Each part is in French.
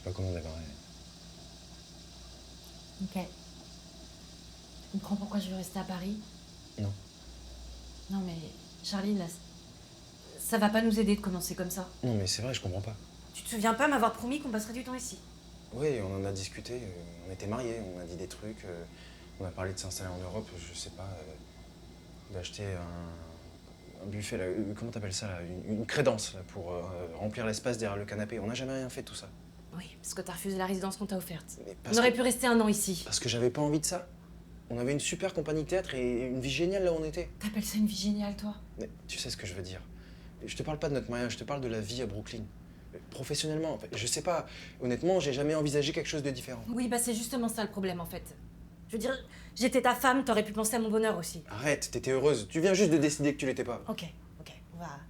pas comment démarrer. Ok. Tu comprends pourquoi je veux rester à Paris? Non. Non mais, Charline, là, ça va pas nous aider de commencer comme ça. Non, mais c'est vrai, je comprends pas. Tu te souviens pas m'avoir promis qu'on passerait du temps ici? Oui, on en a discuté, on était mariés, on a dit des trucs, on a parlé de s'installer en Europe, je sais pas, d'acheter un buffet, là, comment t'appelles ça, là, une crédence, là, pour remplir l'espace derrière le canapé. On n'a jamais rien fait de tout ça. Oui, parce que t'as refusé la résidence qu'on t'a offerte. Mais On aurait pu rester 1 an ici. Parce que j'avais pas envie de ça. On avait une super compagnie de théâtre et une vie géniale là où on était. T'appelles ça une vie géniale, toi? Mais tu sais ce que je veux dire. Je te parle pas de notre mariage, je te parle de la vie à Brooklyn. Professionnellement, en fait, je sais pas. Honnêtement, j'ai jamais envisagé quelque chose de différent. Oui, bah c'est justement ça le problème, en fait. Je veux dire, j'étais ta femme, t'aurais pu penser à mon bonheur aussi. Arrête, t'étais heureuse. Tu viens juste de décider que tu l'étais pas. Ok, on va...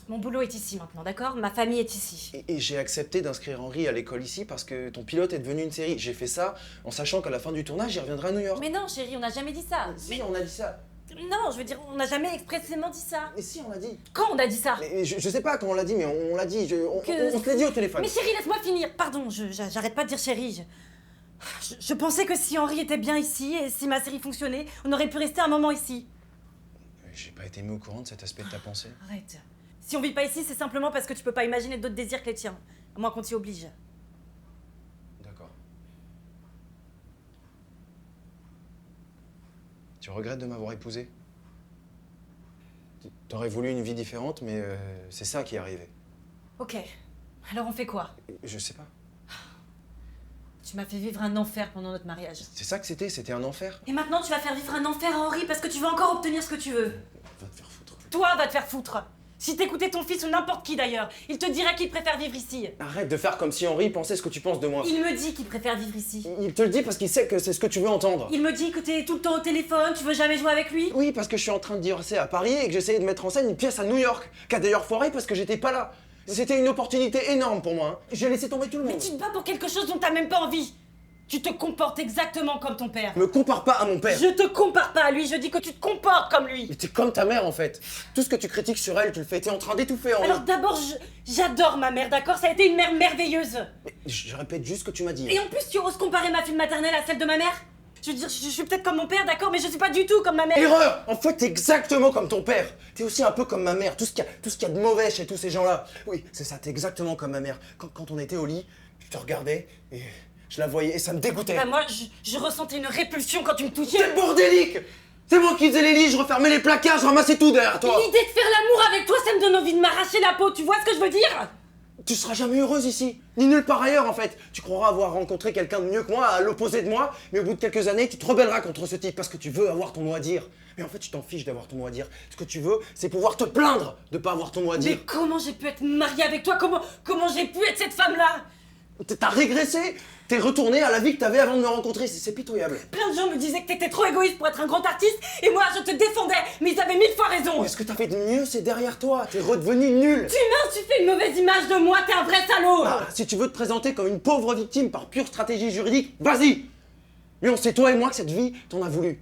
Mon boulot est ici maintenant, d'accord? Ma famille est ici. Et j'ai accepté d'inscrire Henri à l'école ici parce que ton pilote est devenu une série. J'ai fait ça en sachant qu'à la fin du tournage, il reviendra à New York. Mais non, chérie, on n'a jamais dit ça. Si, on a dit ça. Non, je veux dire, on n'a jamais expressément dit ça. Mais si, on l'a dit. Quand on a dit ça? Mais je sais pas quand on l'a dit, mais on l'a dit. On Que- se l'a dit au téléphone. Mais chérie, laisse-moi finir. Pardon, j'arrête pas de dire chérie. Je pensais que si Henri était bien ici et si ma série fonctionnait, on aurait pu rester un moment ici. J'ai pas été mis au courant de cet aspect de ta pensée. Arrête. Si on vit pas ici, c'est simplement parce que tu peux pas imaginer d'autres désirs que les tiens. À moins qu'on t'y oblige. D'accord. Tu regrettes de m'avoir épousé? T'aurais voulu une vie différente, mais c'est ça qui est arrivé. Ok. Alors on fait quoi? Je sais pas. Tu m'as fait vivre un enfer pendant notre mariage. C'est ça que c'était un enfer. Et maintenant tu vas faire vivre un enfer à Henri parce que tu veux encore obtenir ce que tu veux. Va te faire foutre. Toi, va te faire foutre. Si t'écoutais ton fils ou n'importe qui d'ailleurs, il te dirait qu'il préfère vivre ici. Arrête de faire comme si Henri pensait ce que tu penses de moi. Il me dit qu'il préfère vivre ici. Il te le dit parce qu'il sait que c'est ce que tu veux entendre. Il me dit que t'es tout le temps au téléphone, tu veux jamais jouer avec lui. Oui, parce que je suis en train de divorcer à Paris et que j'essayais de mettre en scène une pièce à New York, qui a d'ailleurs foiré parce que j'étais pas là. C'était une opportunité énorme pour moi. Hein. J'ai laissé tomber tout le Mais monde. tu te bats pour quelque chose dont t'as même pas envie. Tu te comportes exactement comme ton père. Me compare pas à mon père. Je te compare pas à lui, je dis que tu te comportes comme lui. Mais t'es comme ta mère en fait. Tout ce que tu critiques sur elle, tu le fais. T'es en train d'étouffer Henri. Alors d'abord, j'adore ma mère, d'accord? Ça a été une mère merveilleuse. Mais je répète juste ce que tu m'as dit. Et en plus, tu oses comparer ma fille maternelle à celle de ma mère? Je veux dire, je suis peut-être comme mon père, d'accord? Mais je suis pas du tout comme ma mère. Erreur! En fait, t'es exactement comme ton père. T'es aussi un peu comme ma mère. Tout ce qu'il y a de mauvais chez tous ces gens-là. Oui, c'est ça, t'es exactement comme ma mère. Quand on était au lit, je te regardais et je la voyais et ça me dégoûtait. Bah moi, je ressentais une répulsion quand tu me touchais. C'est bordélique! C'est moi qui faisais les lits, je refermais les placards, je ramassais tout derrière toi. L'idée de faire l'amour avec toi, ça me donne envie de m'arracher la peau, tu vois ce que je veux dire? Tu seras jamais heureuse ici, ni nulle part ailleurs en fait. Tu croiras avoir rencontré quelqu'un de mieux que moi, à l'opposé de moi, mais au bout de quelques années, tu te rebelleras contre ce type parce que tu veux avoir ton mot à dire. Mais en fait, tu t'en fiches d'avoir ton mot à dire. Ce que tu veux, c'est pouvoir te plaindre de pas avoir ton mot à Mais dire. comment j'ai pu être mariée avec toi? Comment j'ai pu être cette femme-là? T'as régressé, t'es retourné à la vie que t'avais avant de me rencontrer, c'est pitoyable. Plein de gens me disaient que t'étais trop égoïste pour être un grand artiste, et moi je te défendais, mais ils avaient 1000 fois raison. Mais ce que t'as fait de mieux, c'est derrière toi, t'es redevenu nul. Tu m'insultes, une mauvaise image de moi, t'es un vrai salaud. Ah, si tu veux te présenter comme une pauvre victime par pure stratégie juridique, vas-y. Mais on sait toi et moi que cette vie, t'en as voulu.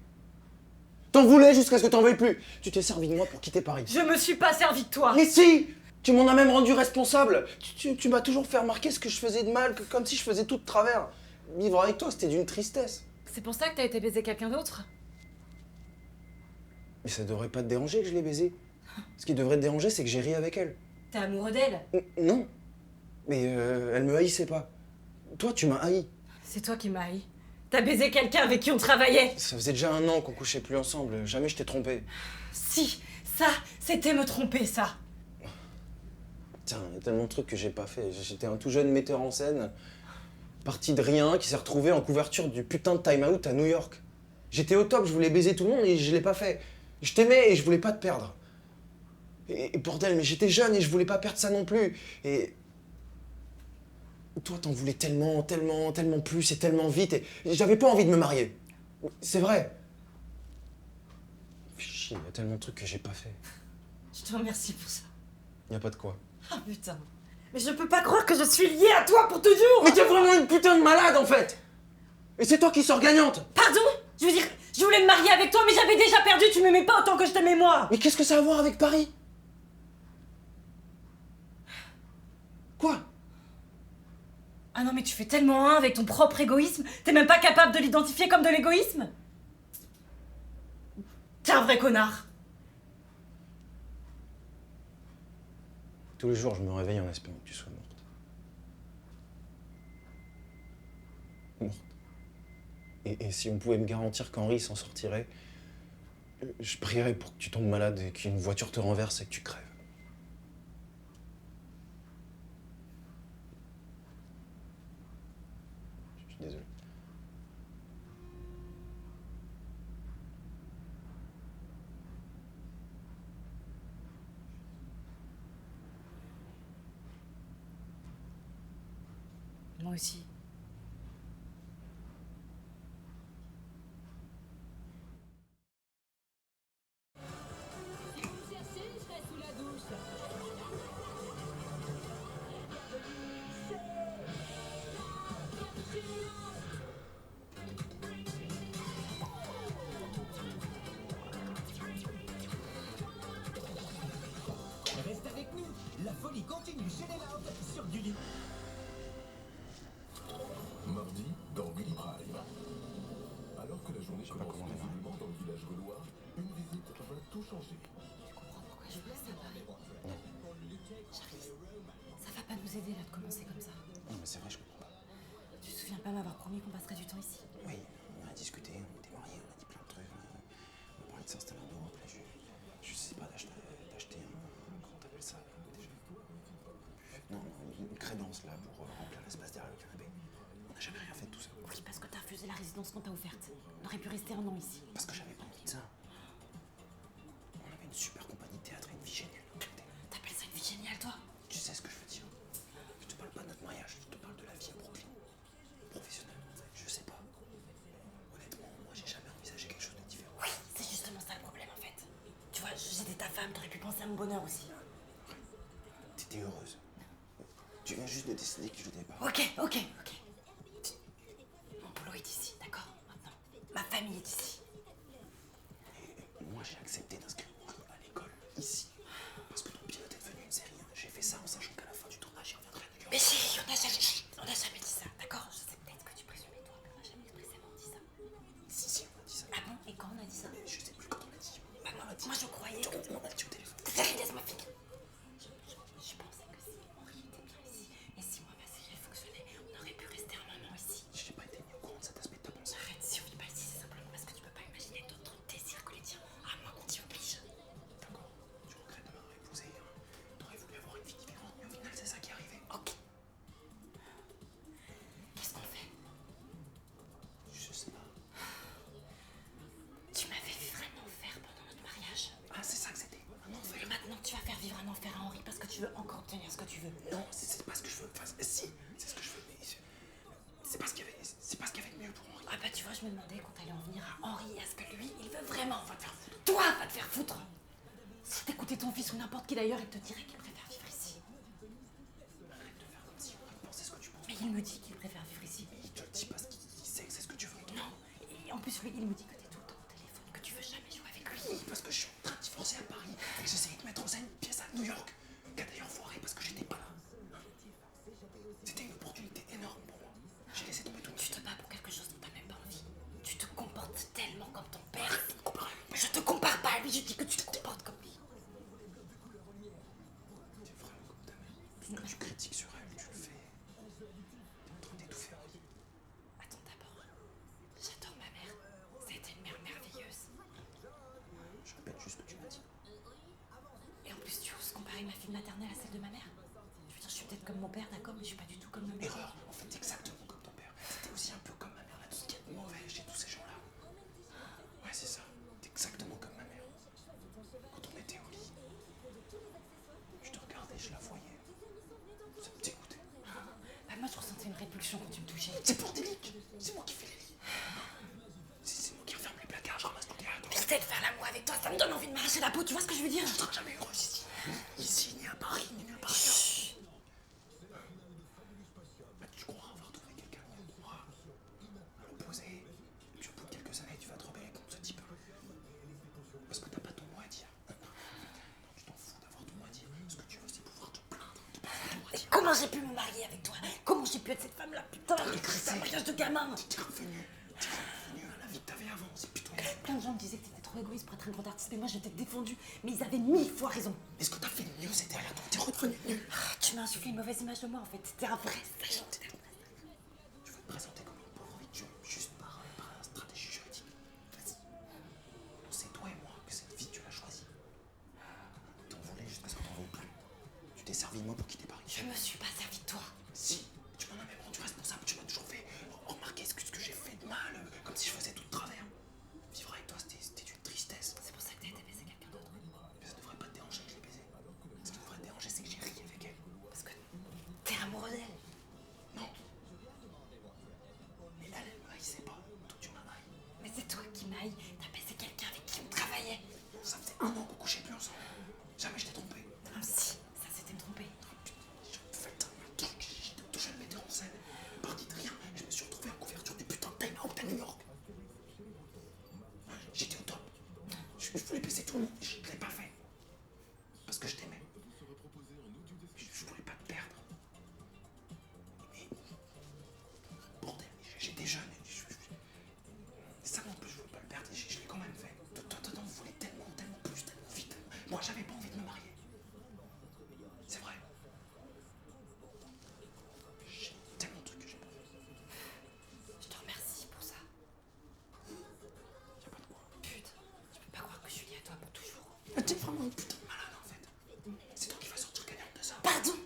T'en voulais jusqu'à ce que t'en veuilles plus. Tu t'es servi de moi pour quitter Paris. Je me suis pas servi de toi. Mais si! Tu m'en as même rendu responsable. Tu m'as toujours fait remarquer ce que je faisais de mal, comme si je faisais tout de travers. Vivre avec toi, c'était d'une tristesse. C'est pour ça que t'as été baiser quelqu'un d'autre? Mais ça devrait pas te déranger que je l'ai baisée. Ce qui devrait te déranger, c'est que j'ai ri avec elle. T'es amoureux d'elle? Non. Mais elle me haïssait pas. Toi, tu m'as haï. C'est toi qui m'as haï. T'as baisé quelqu'un avec qui on travaillait. Ça faisait déjà 1 an qu'on couchait plus ensemble. Jamais je t'ai trompé. Si, ça, c'était me tromper, ça. Tiens, il y a tellement de trucs que j'ai pas fait. J'étais un tout jeune metteur en scène, parti de rien, qui s'est retrouvé en couverture du putain de Time Out à New York. J'étais au top, je voulais baiser tout le monde et je l'ai pas fait. Je t'aimais et je voulais pas te perdre. Et bordel, mais j'étais jeune et je voulais pas perdre ça non plus. Et toi, t'en voulais tellement, tellement, tellement plus et tellement vite et j'avais pas envie de me marier. C'est vrai. Chier, il y a tellement de trucs que j'ai pas fait. Je te remercie pour ça. Y a pas de quoi. Ah putain. Mais je peux pas croire que je suis liée à toi pour toujours. Mais t'es vraiment une putain de malade en fait. Et c'est toi qui sors gagnante. Pardon? Je veux dire, je voulais me marier avec toi, mais j'avais déjà perdu, tu m'aimais pas autant que je t'aimais moi. Mais qu'est-ce que ça a à voir avec Paris? Quoi? Ah non mais tu fais tellement un avec ton propre égoïsme, t'es même pas capable de l'identifier comme de l'égoïsme. T'es un vrai connard. Tous les jours, je me réveille en espérant que tu sois morte. Morte. Et si on pouvait me garantir qu'Henri s'en sortirait, je prierais pour que tu tombes malade et qu'une voiture te renverse et que tu crèves. Je suis désolé. Moi aussi. Reste avec nous, la folie continue chez les Loud sur Gulli. Mardi, dans Gulli Prime. Alors que la journée commence paisiblement dans le village gaulois, une visite va tout changer. Tu comprends pourquoi je veux que ça Paris? Charlie, ça va pas nous aider là de commencer comme ça. Non, mais c'est vrai, je comprends pas. Tu te souviens pas m'avoir promis qu'on passerait du temps ici? Oui, on a discuté, on était mariés, on a dit plein de trucs. On a parlé de s'installer en Europe. Là, je sais pas, d'acheter un. Comment t'appelles ça déjà? Non, une crédence là pour remplir l'espace derrière le canapé. On n'a jamais rien fait de tout ça. Oui, parce que t'as refusé la résidence qu'on t'a offerte. On aurait pu rester un an ici. Parce que j'avais pas envie de ça. On avait une super compagnie de théâtre et une vie géniale. T'appelles ça une vie géniale, toi? Tu sais ce que je veux dire. Je te parle pas de notre mariage, je te parle de la vie à Brooklyn. Professionnelle, je sais pas. Honnêtement, moi j'ai jamais envisagé quelque chose de différent. Oui, c'est justement ça le problème en fait. Tu vois, j'étais ta femme, t'aurais pu penser à mon bonheur aussi. T'étais heureuse. Tu viens juste de décider que je n'étais pas. Ok. Mon boulot est ici, d'accord? Maintenant, ma famille est ici. Et moi j'ai accepté d'inscrire Henri à l'école, ici. Parce que ton pilote est devenu une série. J'ai fait ça en sachant qu'à la fin du tournage, il reviendrait à New York. Mais si, on n'a jamais dit ça, d'accord? Je sais peut-être que tu présumais toi, mais on n'a jamais expressément dit ça. Si, on a dit ça. Ah bon? Et quand on a dit ça? Mais je sais plus quand on l'a dit. Maman, moi je croyais que... On a dit au téléphone. Chérie, laisse-moi finir. Je pensais que si Henri était bien ici, et si moi ma série fonctionnait, on aurait pu rester un moment ici. J'ai pas été mis au courant de cet aspect de ta pensée. Arrête, si on vit pas ici, c'est simplement parce que tu peux pas imaginer d'autres désirs que les tiens, à moins qu'on t'y oblige. D'accord. Tu regrettes de m'avoir épousé. T'aurais voulu avoir une vie différente, mais au final c'est ça qui est arrivé. Ok. Qu'est-ce qu'on fait? Je sais pas. Tu m'avais fait vraiment enfer pendant notre mariage. Ah, c'est ça que c'était. Un enfer. Et maintenant tu vas faire vivre un enfer à Henri parce que tu veux encore obtenir ce que tu veux. Non, c'est pas ce que je veux. Enfin, si, c'est ce que je veux, mais c'est pas ce qu'il y avait de mieux pour Henri. Ah bah tu vois, je me demandais quand t'allais en venir à Henri, est-ce que lui, il veut vraiment va te faire foutre? Toi, va te faire foutre! Si t'écoutais ton fils ou n'importe qui d'ailleurs, il te dirait qu'il préfère vivre ici. Arrête de faire comme si on pensait ce que tu penses. Mais il me dit qu'il préfère vivre ici. Il te le dit parce qu'il sait que c'est ce que tu veux. Non, et en plus lui, il me dit que t'es tout le temps au téléphone, que tu veux jamais jouer avec lui. Oui, parce que je suis en train de divorcer à Paris et que j'essayais de mettre en scène une pièce à New York, qui a d'ailleurs foiré parce que j'étais pas là. C'était une opportunité énorme pour moi. J'ai laissé tomber tout. Tu te bats pour quelque chose dont t'as même pas envie. Tu te comportes tellement comme ton père. Je te compare pas à lui, je dis que tu te comportes comme lui. C'est vraiment comme ta mère. Tout ce que tu critiques sur elle, tu le fais. T'es en train d'étouffer Henri. Attends d'abord. J'adore ma mère. Ça a été une mère merveilleuse. Je répète juste ce que tu m'as dit. Et en plus, tu oses comparer ma fille maternelle à celle de ma mère? Je veux dire, je suis peut-être comme mon père, d'accord, mais je suis pas du tout comme ma mère. Erreur, en fait, exactement comme ton père. C'était aussi un peu comme ma mère, là, tout ce qu'il y a de mauvais chez tous ces gens-là. Ouais, c'est ça. T'es exactement comme ma mère. Quand on était au lit, je te regardais, je la voyais. Ça me dégoûtait. Bah, moi, je ressentais une répulsion quand tu me touchais. C'est pour des lits. C'est moi qui fais les lits. C'est moi qui referme les placards, je ramasse ton théâtre. L'idée de faire l'amour avec toi, ça me donne envie de m'arracher la peau, tu vois ce que je veux dire? Tu seras jamais heureuse ici. Ici, ni à Paris, ni nulle part ailleurs. Chut. Bah, tu croiras avoir trouvé quelqu'un, tu croiras à l'opposé. Et puis au bout de quelques années, tu vas te rebeller contre ce type. Parce que t'as pas ton mot à dire. Non, tu t'en fous d'avoir ton mot à dire. Ce que tu veux, c'est pouvoir te plaindre. De pas avoir ton mot à dire. Comment Comment j'ai pu me marier avec toi? Comment j'ai pu être cette femme-là? Putain, c'est un mariage de gamin. T'es revenu à la vie que t'avais avant, c'est plutôt... Plein de gens me disaient que t'étais trop égoïste pour être un grand artiste, mais moi je t'ai défendu. Mais ils avaient 1000 fois raison. Mais ce que t'as fait de mieux, c'était derrière toi, t'es redevenu nul. Tu m'as insufflé une mauvaise image de moi en fait. T'es un vrai sage. Tu veux te présenter comme une pauvre idiot, juste par la stratégie juridique. Vas-y. C'est toi et moi que cette vie, tu l'as choisie. T'en voulais juste parce que t'en veux plus. Tu t'es servi de moi pour quitter Paris. Je me suis pas servi de toi. Si, tu m'en as même rendu responsable, tu m'as toujours fait remarquer ce que j'ai fait de mal, comme si je faisais tout de travers. Vivre avec toi, c'était une tristesse. C'est pour ça que t'as été baiser quelqu'un d'autre. Mais ça devrait pas te déranger que je l'ai baisé. Ce qui devrait te déranger, c'est que j'ai ri avec elle. Parce que t'es amoureux d'elle. Non. Mais elle me haïssait pas. Toi, tu m'as haï. Mais c'est toi qui m'aille. T'as baisé quelqu'un avec qui on travaillait. Ça faisait 1 an qu'on couchait plus ensemble. Jamais je t'ai trompé. Ah si, ça c'était me tromper. J'ai fait un truc, j'étais tout jeune metteur en scène. Parti de rien, je me suis retrouvé en couverture du putain de Time Out à New York. J'étais au top. Je voulais baiser tout le monde, je ne l'ai pas fait. Parce que je t'aimais. Je voulais pas te perdre. Mais bordel, j'étais jeune. Ça non plus, je voulais pas le perdre et je l'ai quand même fait. Toi, vous voulez tellement plus, tellement vite. Moi, j'avais pas envie de me marier. C'est vrai. J'ai tellement de trucs que j'ai pas fait. Je te remercie pour ça. Y'a pas de quoi. Putain, je peux pas croire que je suis liée à toi pour toujours. T'es vraiment une putain de malade en fait. C'est toi qui vas sortir gagnante de ça. Pardon.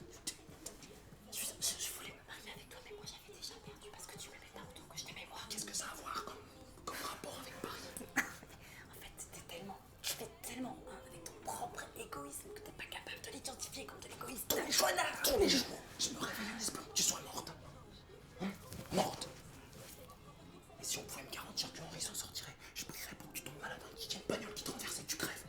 Je voulais me marier avec toi, mais moi j'avais déjà perdu parce que tu m'aimais pas autant que je t'aimais moi. Qu'est-ce que ça a à voir comme rapport avec Paris? En fait, tu fais tellement un avec ton propre égoïsme que t'es pas capable de l'identifier comme de l'égoïsme. T'es un connard. Tous les jours, je me réveille en espérant que tu sois morte. Hein? Morte. Et si on pouvait me garantir que Henri s'en sortirait, je prierais pour que tu tombes malade dans une bagnole qui te renverse et que tu crèves.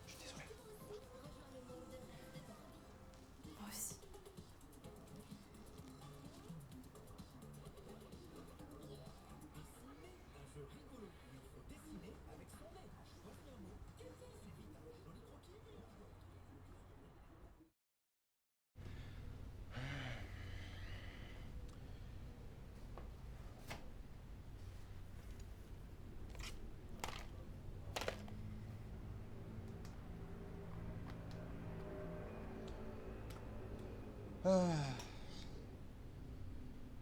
Je suis désolé. Moi aussi.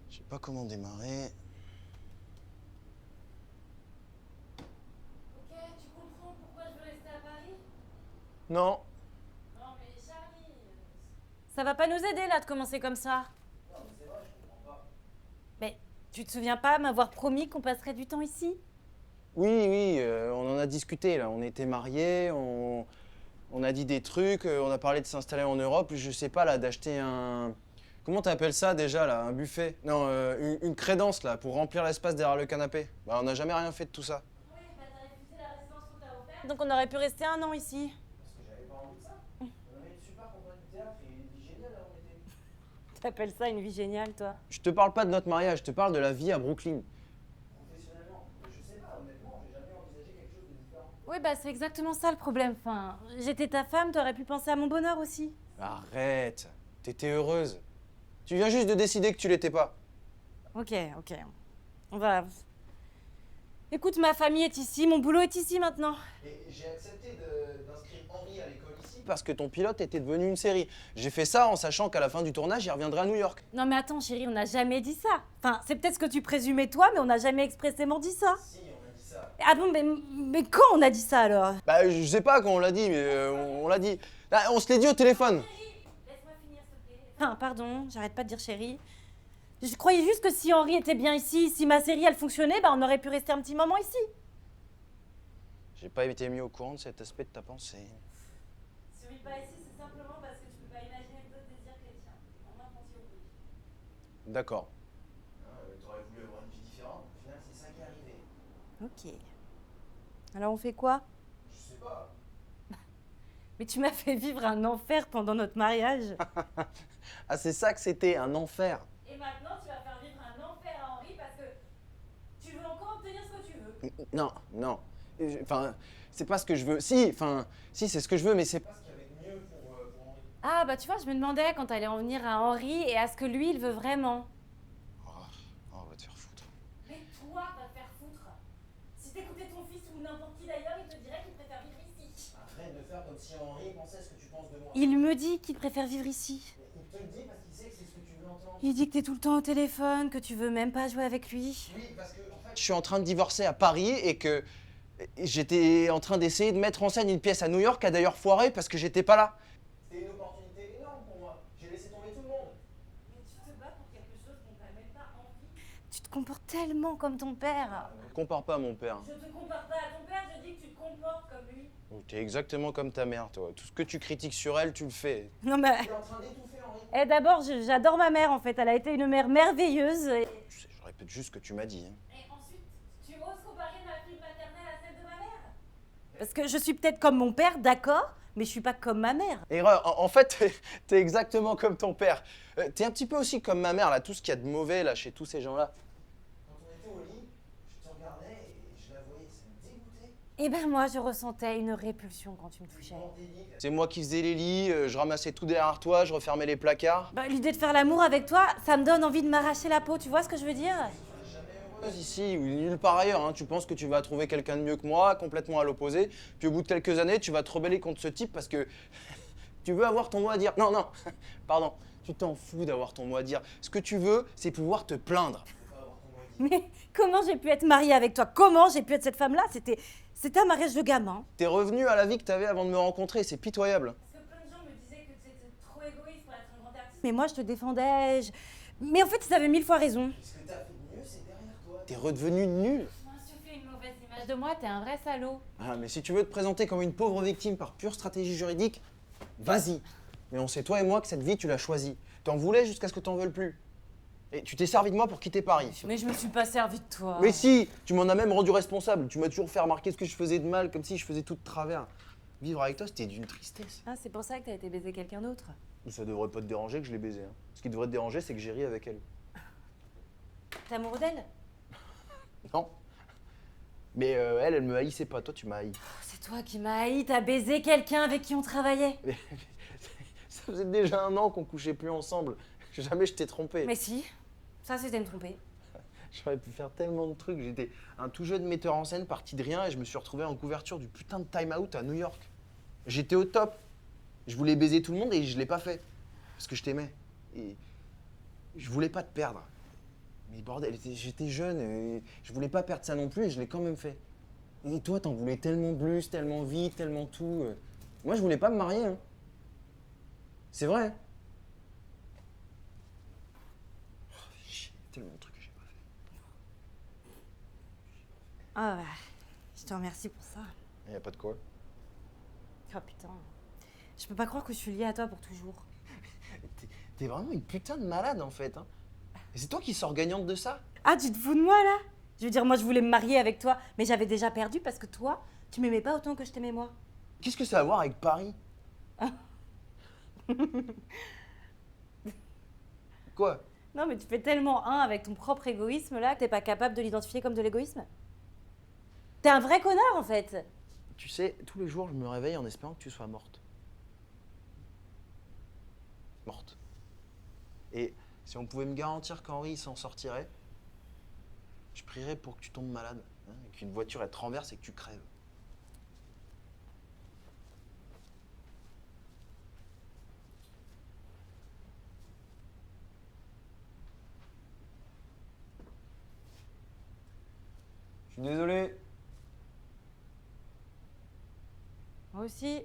Je sais pas comment démarrer. Ok, tu comprends pourquoi je veux rester à Paris? Non. Non mais Charlie... Ça va pas nous aider là de commencer comme ça. Non mais c'est vrai, je comprends pas. Mais tu te souviens pas m'avoir promis qu'on passerait du temps ici? Oui, on en a discuté là. On était mariés, on a dit des trucs, on a parlé de s'installer en Europe. Je sais pas là, d'acheter un... Comment t'appelles ça déjà là? Un buffet? Non, une crédence là, pour remplir l'espace derrière le canapé. Bah on n'a jamais rien fait de tout ça. Oui, bah t'as refusé la résidence qu'on t'a offerte. Donc on aurait pu rester 1 an ici. Parce que j'avais pas envie de ça. On avait une super compagnie de théâtre et une vie géniale là où on était. T'appelles ça une vie géniale, toi? Je te parle pas de notre mariage, je te parle de la vie à Brooklyn. Professionnellement, je sais pas, honnêtement, j'ai jamais envisagé quelque chose de différent. Oui, bah c'est exactement ça le problème. Enfin, j'étais ta femme, t'aurais pu penser à mon bonheur aussi. Arrête, t'étais heureuse. Tu viens juste de décider que tu l'étais pas. Ok. On va... Écoute, ma famille est ici, mon boulot est ici maintenant. Et j'ai accepté d'inscrire Henri à l'école ici parce que ton pilote était devenu une série. J'ai fait ça en sachant qu'à la fin du tournage, il reviendrait à New York. Non mais attends chérie, on n'a jamais dit ça. Enfin, c'est peut-être ce que tu présumais toi, mais on n'a jamais expressément dit ça. Si, on a dit ça. Ah bon, mais quand on a dit ça alors? Bah, je sais pas quand on l'a dit, mais on l'a dit. Ah, on se l'est dit au téléphone. Laisse-moi finir, s'il te plaît. Enfin, pardon, j'arrête pas de dire chérie. Je croyais juste que si Henri était bien ici, si ma série elle fonctionnait, bah on aurait pu rester un petit moment ici. J'ai pas été mis au courant de cet aspect de ta pensée. Si on vit pas ici, c'est simplement parce que tu peux pas imaginer d'autres désirs que les tiens. En moins pensé au oui. D'accord. T'aurais voulu avoir une vie différente, au final c'est ça qui est arrivé. Ok. Alors on fait quoi? Je sais pas. Mais tu m'as fait vivre un enfer pendant notre mariage. Ah, c'est ça que c'était, un enfer. Et maintenant, tu vas faire vivre un enfer à Henri parce que tu veux encore obtenir ce que tu veux. Non, non. Enfin, c'est pas ce que je veux. Si, si, c'est ce que je veux, mais c'est pas ce qu'il y avait de mieux pour Henri. Ah, bah tu vois, je me demandais quand t'allais en venir à Henri et à ce que lui, il veut vraiment. Oh, va te faire foutre. Mais toi, va te faire foutre. Si t'écoutais ton fils ou n'importe qui d'ailleurs, il te dirait qu'il préfère vivre ici. Arrête de faire comme si Henri pensait ce que tu penses de moi. Il me dit qu'il préfère vivre ici. Il te le dit parce qu'il sait que c'est ce que tu veux entendre. Il dit que t'es tout le temps au téléphone, que tu veux même pas jouer avec lui. Oui, parce que, en fait, je suis en train de divorcer à Paris et que j'étais en train d'essayer de mettre en scène une pièce à New York qui a d'ailleurs foiré parce que j'étais pas là. C'était une opportunité énorme pour moi. J'ai laissé tomber tout le monde. Mais tu te bats pour quelque chose dont t'as même pas envie. Tu te comportes tellement comme ton père. Compare pas à mon père. Je te compare pas à ton père, je dis que tu te comportes comme lui. Oh, t'es exactement comme ta mère, toi. Tout ce que tu critiques sur elle, tu le fais. Non mais... T'es en train d'étouffer, Henri. Eh d'abord, j'adore ma mère en fait, elle a été une mère merveilleuse. Tu sais, je répète juste ce que tu m'as dit. Hein. Et ensuite, tu oses comparer ma fille maternelle à celle de ma mère? Parce que je suis peut-être comme mon père, d'accord, mais je suis pas comme ma mère. Erreur. En fait, t'es exactement comme ton père. T'es un petit peu aussi comme ma mère, là, tout ce qu'il y a de mauvais, là, chez tous ces gens-là. Quand on était au lit, je te regardais et je la voyais, ça me dégoûtait. Eh ben moi, je ressentais une répulsion quand tu me touchais. C'est moi qui faisais les lits, je ramassais tout derrière toi, je refermais les placards. Bah, l'idée de faire l'amour avec toi, ça me donne envie de m'arracher la peau, tu vois ce que je veux dire? Ici ou nulle part ailleurs, hein. Tu penses que tu vas trouver quelqu'un de mieux que moi, complètement à l'opposé, puis au bout de quelques années, tu vas te rebeller contre ce type parce que tu veux avoir ton mot à dire. Non, non, pardon, tu t'en fous d'avoir ton mot à dire. Ce que tu veux, c'est pouvoir te plaindre. Mais comment j'ai pu être mariée avec toi? Comment j'ai pu être cette femme-là? C'était un mariage de gamin. T'es revenu à la vie que t'avais avant de me rencontrer, c'est pitoyable. Parce que plein de gens me disaient que tu étais trop égoïste pour être un grand artiste. Mais moi, je te défendais. Mais en fait, ils avaient 1000 fois raison. Ce que t'as fait de mieux, c'est derrière toi. T'es redevenu nul. Tu fais une mauvaise image de moi, t'es un vrai salaud. Ah, mais si tu veux te présenter comme une pauvre victime par pure stratégie juridique, vas-y. Mais on sait, toi et moi, que cette vie, tu l'as choisie. T'en voulais jusqu'à ce que t'en veuilles plus. Et tu t'es servi de moi pour quitter Paris. Mais je me suis pas servi de toi. Mais si, tu m'en as même rendu responsable. Tu m'as toujours fait remarquer ce que je faisais de mal, comme si je faisais tout de travers. Vivre avec toi, c'était d'une tristesse. Ah, c'est pour ça que t'as été baiser quelqu'un d'autre. Ça devrait pas te déranger que je l'ai baisé. Hein. Ce qui devrait te déranger, c'est que j'ai ri avec elle. T'es amoureux d'elle? Non. Mais elle me haïssait pas. Toi, tu m'as haï. C'est toi qui m'as haï, t'as baisé quelqu'un avec qui on travaillait. Mais ça faisait déjà 1 an qu'on couchait plus ensemble. Jamais je t'ai trompé. Mais si, ça c'était me tromper. J'aurais pu faire tellement de trucs. J'étais un tout jeune metteur en scène parti de rien et je me suis retrouvé en couverture du putain de Time Out à New York. J'étais au top. Je voulais baiser tout le monde et je l'ai pas fait. Parce que je t'aimais. Et je voulais pas te perdre. Mais bordel, j'étais jeune et je voulais pas perdre ça non plus et je l'ai quand même fait. Et toi, t'en voulais tellement plus, tellement vite, tellement tout. Moi, je voulais pas me marier. Hein. C'est vrai. Tellement de trucs que j'ai pas fait. Ah bah, je te remercie pour ça. Y a pas de quoi. Oh putain, je peux pas croire que je suis liée à toi pour toujours. T'es vraiment une putain de malade en fait. Hein. Et c'est toi qui sors gagnante de ça. Ah, tu te fous de moi là? Je veux dire, moi je voulais me marier avec toi, mais j'avais déjà perdu parce que toi, tu m'aimais pas autant que je t'aimais moi. Qu'est-ce que ça a à voir avec Paris? Quoi? Non, mais tu fais tellement un avec ton propre égoïsme là que t'es pas capable de l'identifier comme de l'égoïsme. T'es un vrai connard en fait. Tu sais, tous les jours, je me réveille en espérant que tu sois morte. Morte. Et si on pouvait me garantir qu'Henri s'en sortirait, je prierais pour que tu tombes malade, hein, et qu'une voiture elle te renverse et que tu crèves. Je suis désolé. Moi aussi.